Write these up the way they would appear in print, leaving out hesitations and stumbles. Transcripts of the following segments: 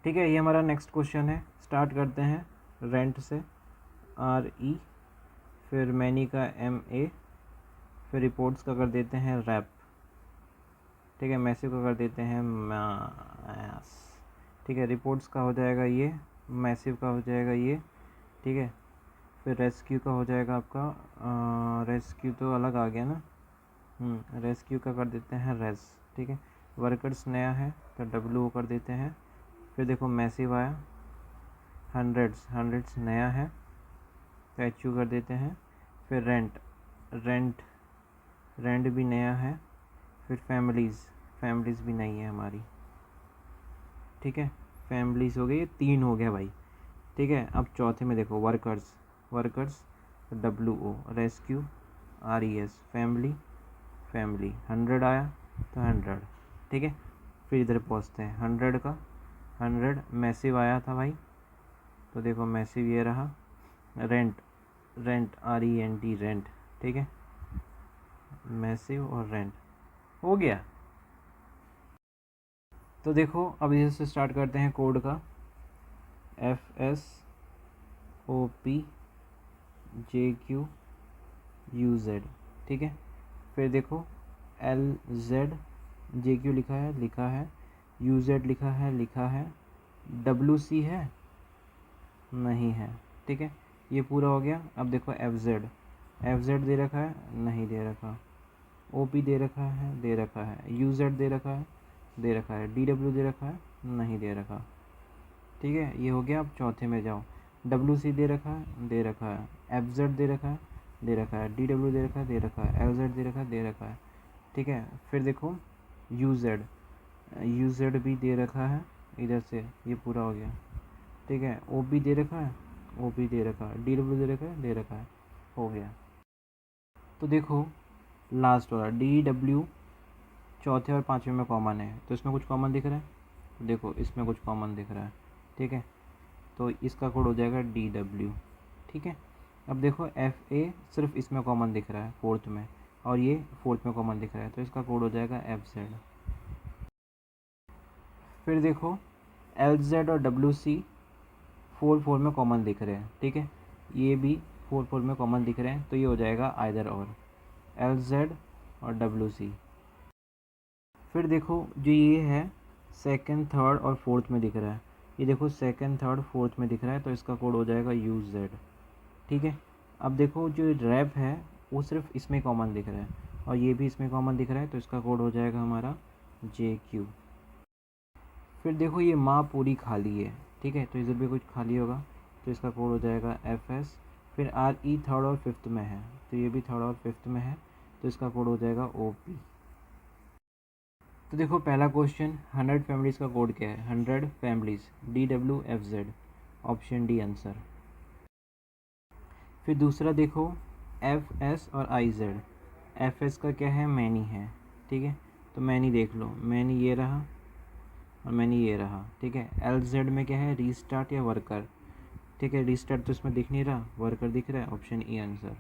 ठीक है, ये हमारा नेक्स्ट क्वेश्चन है। स्टार्ट करते हैं रेंट से, RE, फिर मैनी का MA, फिर रिपोर्ट्स का कर देते हैं रैप। ठीक है, मैसिव का कर देते हैं मास। ठीक है, रिपोर्ट्स का हो जाएगा ये, मैसिव का हो जाएगा ये। ठीक है, फिर रेस्क्यू का हो जाएगा आपका, रेस्क्यू तो अलग आ गया ना, रेस्क्यू का कर देते हैं रेस। ठीक है, वर्कर्स नया है तो W कर देते हैं। फिर देखो मैसिव आया, हंड्रेड्स नया है तो HU कर देते हैं। फिर रेंट भी नया है। फिर फैमिलीज़ भी नई है हमारी। ठीक है, फैमिलीज़ हो गई, ये 3 हो गया भाई। ठीक है, अब चौथे में देखो workers WO, rescue RES, family 100 आया तो 100। ठीक है, फिर इधर पहुँचते हैं 100 मैसिव आया था भाई, तो देखो मैसिव ये रहा। Rent RENT rent. ठीक है, मैसिव और रेंट हो गया। तो देखो अब इधर से स्टार्ट करते हैं कोड का, FSOPJQUZ। ठीक है, फिर देखो LZJQ लिखा है, UZ लिखा है, WC है नहीं है। ठीक है, ये पूरा हो गया। अब देखो FZ दे रखा है नहीं दे रखा, OP दे रखा है UZ दे रखा है DW दे रखा है नहीं दे रखा। ठीक है, ये हो गया। अब चौथे में जाओ, WC दे रखा है FZ दे रखा है DW दे रखा है LZ दे रखा है। ठीक है, फिर देखो UZ भी दे रखा है इधर से, ये पूरा हो गया। ठीक है, OP दे रखा है DW दे रखा है, हो गया। तो देखो लास्ट वाला DW चौथे और पाँचवें में कॉमन है, तो इसमें कुछ कॉमन दिख रहा है, तो देखो इसमें कुछ कॉमन दिख रहा है। ठीक है, तो इसका कोड हो जाएगा DW। ठीक है, अब देखो FA सिर्फ इसमें कॉमन दिख रहा है फोर्थ में, और ये फोर्थ में कॉमन दिख रहा है, तो इसका कोड हो जाएगा FZ। फिर देखो LZ और WC 4 में कॉमन दिख रहे हैं। ठीक है, ये भी 4 में कॉमन दिख रहे हैं, तो ये हो जाएगा आइदर और, LZ और WC। फिर देखो जो ये है सेकंड, थर्ड और फोर्थ में दिख रहा है, ये देखो सेकंड, थर्ड, फोर्थ में दिख रहा है, तो इसका कोड हो जाएगा UZ। ठीक है, अब देखो जो रैप है वो सिर्फ इसमें कॉमन दिख रहा है, और ये भी इसमें कॉमन दिख रहा है, तो इसका कोड हो जाएगा हमारा JQ। फिर देखो ये माँ पूरी खाली है। ठीक है, तो इधर भी कुछ खाली होगा, तो इसका कोड हो जाएगा FS। फिर RE थर्ड और फिफ्थ में है, तो ये भी थर्ड और फिफ्थ में है, तो इसका कोड हो जाएगा OP। तो देखो पहला क्वेश्चन, 100 फैमिलीज़ का कोड क्या है? 100 families, DWFZ, option D answer. फिर दूसरा देखो FS और IZ। FS का क्या है? मैनी है। ठीक है, तो मैनी देख लो, मैनी ये रहा और मैनी ये रहा। ठीक है, LZ में क्या है? रीस्टार्ट या वर्कर। ठीक है, रीस्टार्ट तो इसमें दिख नहीं रहा, वर्कर दिख रहा है, ऑप्शन ई आंसर।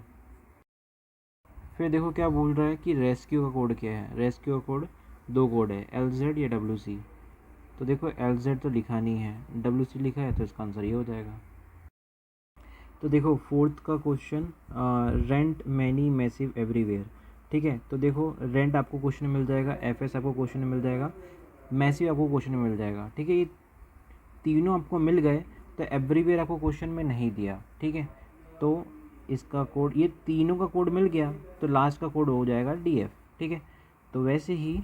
फिर देखो क्या बोल रहा है कि रेस्क्यू का कोड क्या है? रेस्क्यू का कोड 2 कोड है, LZ या WC। तो देखो LZ तो लिखा नहीं है, WC लिखा है, तो इसका आंसर ये हो जाएगा। तो देखो फोर्थ का question, rent many massive everywhere. ठीक है, तो देखो रेंट आपको क्वेश्चन में मिल जाएगा, FS आपको क्वेश्चन में मिल जाएगा, मैसिव आपको क्वेश्चन में मिल जाएगा। ठीक है, ये तीनों आपको मिल गए, तो एवरीवेयर आपको क्वेश्चन में नहीं दिया। ठीक है, तो इसका कोड, ये तीनों का कोड मिल गया, तो लास्ट का कोड हो जाएगा DF। ठीक है, तो वैसे ही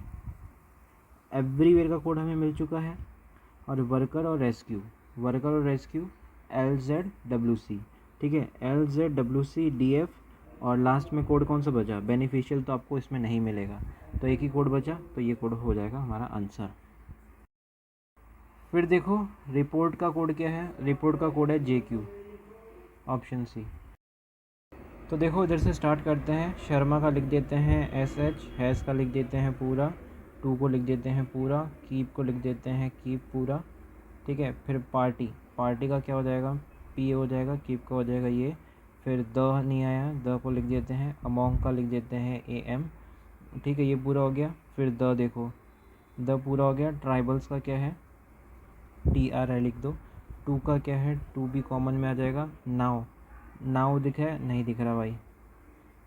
एवरीवेयर का कोड हमें मिल चुका है, और वर्कर और रेस्क्यू LZWC। ठीक है, LZWC DF, और लास्ट में कोड कौन सा बचा? बेनिफिशियल, तो आपको इसमें नहीं मिलेगा, तो एक ही कोड बचा, तो ये कोड हो जाएगा हमारा आंसर। फिर देखो रिपोर्ट का कोड क्या है? रिपोर्ट का कोड है JQ, ऑप्शन सी। तो देखो इधर से स्टार्ट करते हैं, शर्मा का लिख देते हैं SH, हैज़ का लिख देते हैं पूरा, टू को लिख देते हैं पूरा, कीप को लिख देते हैं कीप पूरा। ठीक है, फिर पार्टी का क्या हो जाएगा? PA हो जाएगा, कीप का हो जाएगा ये। फिर द नहीं आया, द को लिख देते हैं, अमोंग का लिख देते हैं AM। ठीक है, ये पूरा हो गया। फिर द देखो, द पूरा हो गया। ट्राइबल्स का क्या है? TR है, लिख दो। टू का क्या है, टू भी कॉमन में आ जाएगा। नाव, नाव दिख रहा है, नहीं दिख रहा भाई,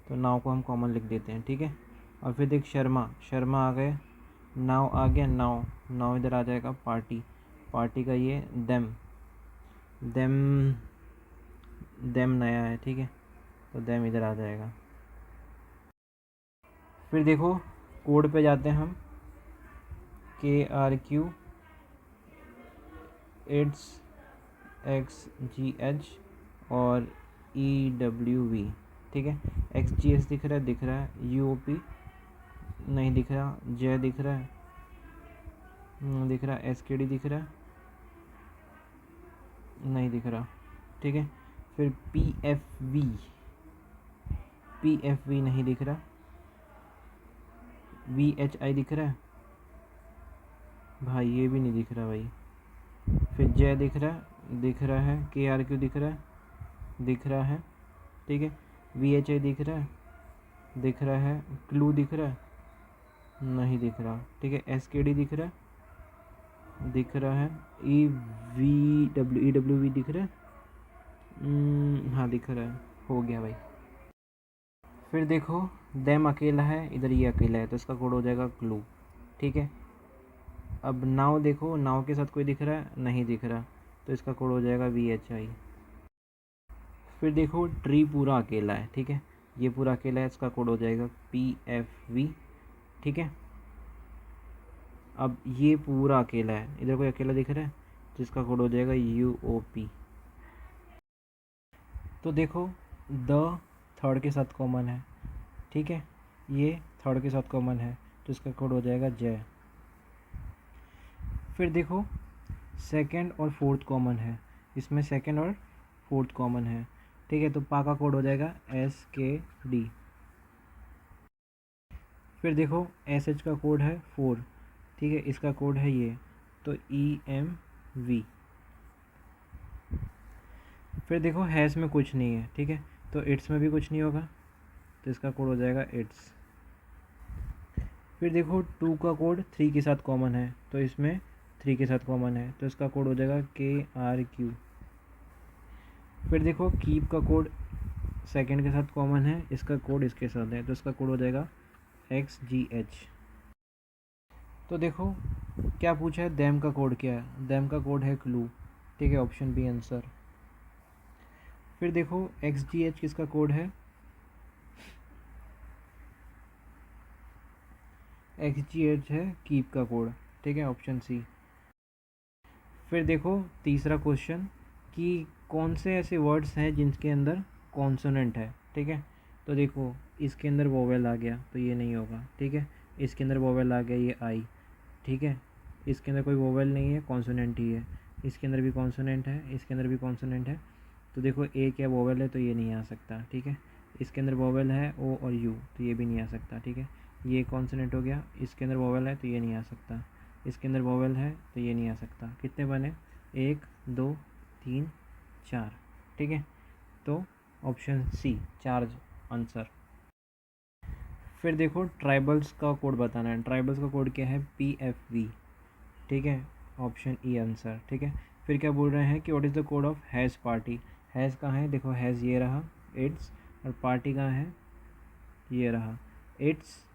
तो नाव को हम कॉमन लिख देते हैं, ठीक है। और फिर देख शर्मा, शर्मा आ गए, नाव आ गया, नाव, नाव इधर आ जाएगा। पार्टी, पार्टी का ये देम, देम, देम नया है, ठीक है, तो देम इधर आ जाएगा। फिर देखो कोड पे जाते हैं हम, KRQ, इट्स, XGH और EWV, ठीक है। XGS दिख रहा है, दिख रहा है। UOP नहीं दिख रहा, J दिख रहा है, दिख रहा है। SKD दिख रहा है, नहीं दिख रहा, ठीक है। फिर PFV, PFV नहीं दिख रहा। VHI दिख रहा है भाई, ये भी नहीं दिख रहा भाई। फिर J दिख रहा है, दिख रहा है। KRQ दिख रहा है, दिख रहा है, ठीक है। VHI दिख रहा है, दिख रहा है। क्लू दिख रहा है, नहीं दिख रहा, ठीक है। SKD दिख रहा है, दिख रहा है। EWV दिख रहा है, हाँ दिख रहा है, हो गया भाई। फिर देखो देम अकेला है, इधर ये अकेला है, तो इसका कोड हो जाएगा क्लू, ठीक है। अब नाव देखो, नाव के साथ कोई दिख रहा है, नहीं दिख रहा, तो इसका कोड हो जाएगा VHI। फिर देखो ट्री पूरा अकेला है, ठीक है, ये पूरा अकेला है, इसका कोड हो जाएगा PFV, ठीक है। अब ये पूरा अकेला है, इधर कोई अकेला दिख रहा है, तो इसका कोड हो जाएगा UOP। तो देखो द थर्ड के साथ कॉमन है, ठीक है, ये थर्ड के साथ कॉमन है, तो इसका कोड हो जाएगा J। फिर देखो सेकंड और फोर्थ कॉमन है, इसमें सेकंड और फोर्थ कॉमन है, ठीक है, तो पा का कोड हो जाएगा SKD। फिर देखो SH का कोड है 4, ठीक है, इसका कोड है ये, तो EMV। फिर देखो हैश में कुछ नहीं है, ठीक है, तो इट्स में भी कुछ नहीं होगा, तो इसका कोड हो जाएगा इट्स। फिर देखो 2 का कोड 3 के साथ कॉमन है, तो इसमें 3 के साथ कॉमन है, तो इसका कोड हो जाएगा KRQ। फिर देखो कीप का कोड सेकंड के साथ कॉमन है, इसका कोड इसके साथ है, तो इसका कोड हो जाएगा XGH। तो देखो क्या पूछा है, दैम का कोड क्या है, दैम का कोड है क्लू, ठीक है, ऑप्शन बी आंसर। फिर देखो XGH किसका कोड है, XGH है कीप का कोड, ठीक है, ऑप्शन सी। फिर देखो तीसरा क्वेश्चन कि कौन से ऐसे वर्ड्स हैं जिनके अंदर कॉन्सोनेंट है, ठीक है, तो देखो इसके अंदर वोवेल आ गया, तो ये नहीं होगा, ठीक है। इसके अंदर वोवेल आ गया, ये आई, ठीक है। इसके अंदर कोई वोवेल नहीं है, कॉन्सोनेंट ही है। इसके अंदर भी कॉन्सोनेंट है, इसके अंदर भी कॉन्सोनेंट है, तो देखो ए क्या वोवेल है, तो ये नहीं आ सकता, ठीक है। इसके अंदर वोवेल है O और U, तो ये भी नहीं आ सकता, ठीक है। ये कॉन्सोनेंट हो गया, इसके अंदर वोवेल है, तो ये नहीं आ सकता। इसके अंदर वोवेल है, तो ये नहीं आ सकता। कितने बने, 1 2 3 4, ठीक है, तो ऑप्शन सी 4 आंसर। फिर देखो ट्राइबल्स का कोड बताना है, ट्राइबल्स का कोड क्या है, PFV, ठीक है, ऑप्शन ई आंसर, ठीक है। फिर क्या बोल रहे हैं कि what is the code of has party, has कहाँ है, देखो हैज़ ये रहा इट्स, और पार्टी कहाँ है, ये रहा इट्स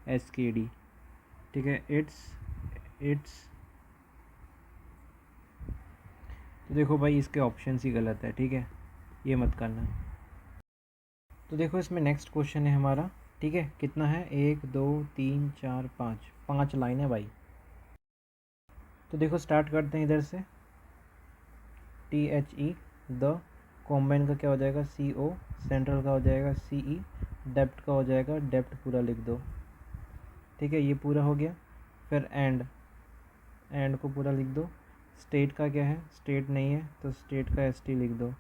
SKD, ठीक है, इट्स। तो देखो भाई इसके ऑप्शन ही गलत है, ठीक है, ये मत करना। तो देखो इसमें नेक्स्ट क्वेश्चन है हमारा, ठीक है, कितना है, 1 2 3 4 5, 5 लाइन है भाई। तो देखो स्टार्ट करते हैं इधर से, THE द, कॉम्बाइन का क्या हो जाएगा, CO, सेंट्रल का हो जाएगा CE, डेप्ट का हो जाएगा, डेप्ट पूरा लिख दो, ठीक है, ये पूरा हो गया। फिर एंड को पूरा लिख दो। स्टेट का क्या है, स्टेट नहीं है, तो स्टेट का ST लिख दो।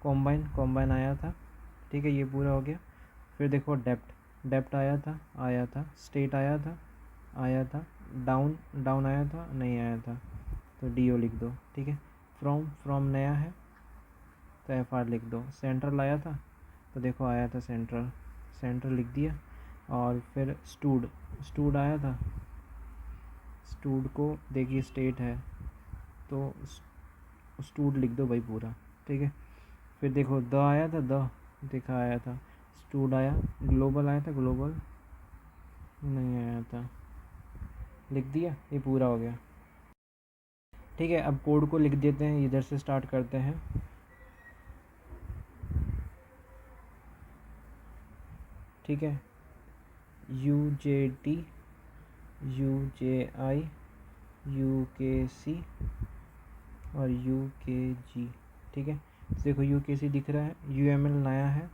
कॉम्बाइन आया था, ठीक है, ये पूरा हो गया। फिर देखो डेप्ट आया था। स्टेट आया था। डाउन आया था, नहीं आया था, तो DO लिख दो, ठीक है। फ्रॉम नया है, तो FR लिख दो। सेंट्रल आया था, तो देखो आया था सेंट्रल लिख दिया। और फिर स्टूड आया था, स्टूड को देखिए स्टेट है, तो स्टूड लिख दो भाई पूरा, ठीक है। फिर देखो द आया था, द देखा आया था, स्टूड आया, ग्लोबल आया था, ग्लोबल नहीं आया था, लिख दिया, ये पूरा हो गया, ठीक है। अब कोड को लिख देते हैं, इधर से स्टार्ट करते हैं। ठीक है, UJT UJI UKC और UKG, ठीक है। देखो UKC दिख रहा है, UML नया है,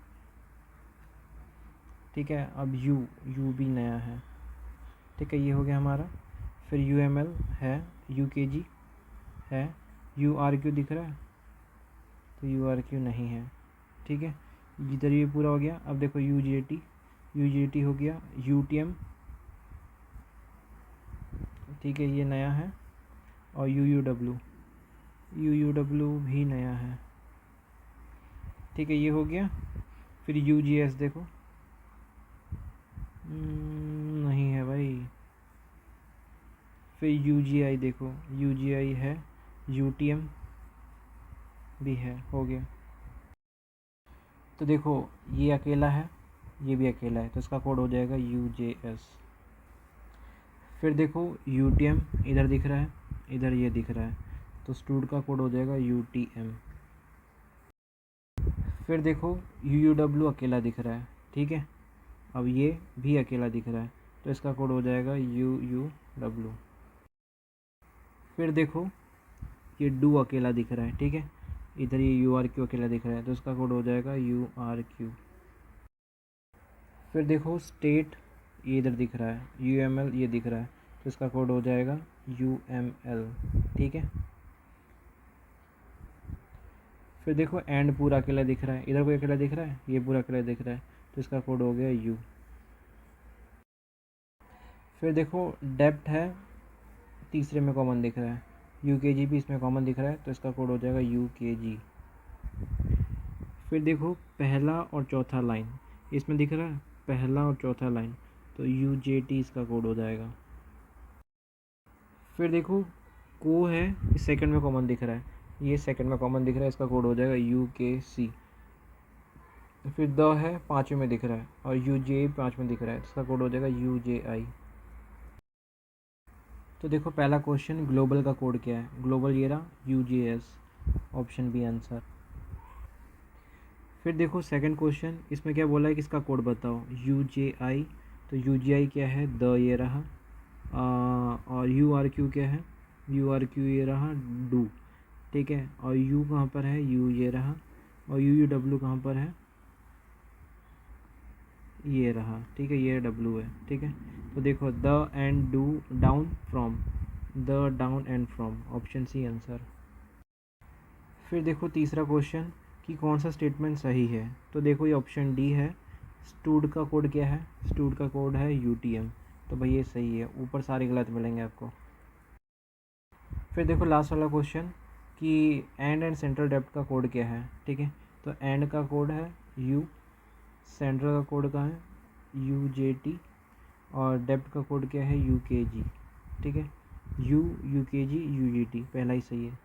ठीक है। अब U भी नया है, ठीक है, ये हो गया हमारा। फिर UML है, UKG है, URQ दिख रहा है, तो URQ नहीं है, ठीक है। इधर ये पूरा हो गया। अब देखो UJT हो गया, UTM, ठीक है, ये नया है, और UUW भी नया है, ठीक है, ये हो गया। फिर UGS देखो, नहीं है भाई। फिर UGI देखो, UGI है, UTM भी है, हो गया। तो देखो ये अकेला है, ये भी अकेला है, तो इसका कोड हो जाएगा UJS। फिर देखो UTM इधर दिख रहा है, इधर ये दिख रहा है, तो स्टूड का कोड हो जाएगा UTM। फिर देखो UUW अकेला दिख रहा है, ठीक है, अब ये भी अकेला दिख रहा है, तो इसका कोड हो जाएगा UUW। फिर देखो ये डू अकेला दिख रहा है, ठीक है, इधर ये URQ अकेला दिख रहा है, तो इसका कोड हो जाएगा URQ। फिर देखो स्टेट ये इधर दिख रहा है, UML ये दिख रहा है, तो इसका कोड हो जाएगा UML, ठीक है। फिर देखो एंड पूरा अकेला दिख रहा है, इधर कोई अकेला दिख रहा है, ये पूरा अकेला दिख रहा है, तो इसका कोड हो गया U। फिर देखो डेप्थ है, तीसरे में कॉमन दिख रहा है, UKG भी इसमें कॉमन दिख रहा है, तो इसका कोड हो जाएगा UKG। फिर देखो पहला और चौथा लाइन इसमें दिख रहा है, पहला और चौथा लाइन, तो UJT इसका कोड हो जाएगा। फिर देखो को है, सेकंड में कॉमन दिख रहा है, ये सेकंड में कॉमन दिख रहा है, इसका कोड हो जाएगा UKC। फिर द है, पाँचवें में दिख रहा है, और UJ पाँचवें दिख रहा है, इसका कोड हो जाएगा UJI। तो देखो पहला क्वेश्चन ग्लोबल का कोड क्या है, ग्लोबल ये रहा UJS, ऑप्शन बी आंसर। फिर देखो सेकंड क्वेश्चन, इसमें क्या बोला है कि इसका कोड बताओ, UJI, तो UGI क्या है, द ये रहा, और URQ क्या है, URQ ये रहा डू, ठीक है, और U कहाँ पर है, U ये रहा, और UUW कहाँ पर है, ये रहा, ठीक है, ये W है, ठीक है। तो देखो the end do down from, the down end from, option C answer. फिर देखो तीसरा क्वेश्चन कि कौन सा स्टेटमेंट सही है, तो देखो ये ऑप्शन डी है, स्टूड का कोड क्या है, स्टूड का कोड है UTM, तो भाई ये सही है, ऊपर सारे गलत मिलेंगे आपको। फिर देखो लास्ट वाला क्वेश्चन कि एंड सेंट्रल डेप्थ का कोड क्या है, ठीक है, तो एंड का कोड है U, सेंट्रल का कोड का है UJT, और डेप्थ का कोड क्या है UKG, ठीक है, UKG UGT पहला ही सही है।